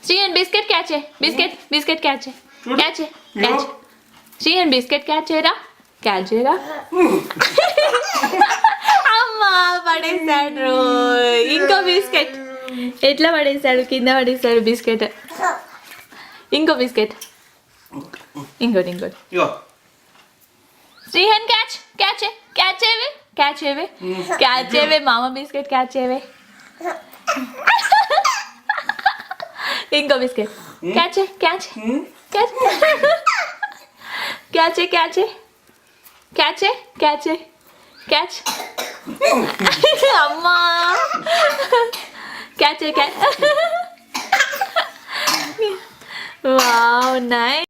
Srihan biscuit catch biscuit catch catch catch Srihan biscuit catch చేయరా catch చేయరా అమ్మా పడేసాడు ఇంకో బిస్కెట్ ఎట్లా పడేసాడు కింద పడేసాడు బిస్కెట్ ఇంకో బిస్కెట్ ఇంకోటి శ్రీహన్ క్యాచ్ క్యాచ్ క్యాచ్ చేయవే క్యాచ్ చేయవే క్యాచ్ చేయవే మామ బిస్కెట్ క్యాచ్ చేయవే ఇంకో biscuit catch catch catch catch catch catch catch catch అమ్మా క్యాచ్ క్యాచ్ వావ్ నైస్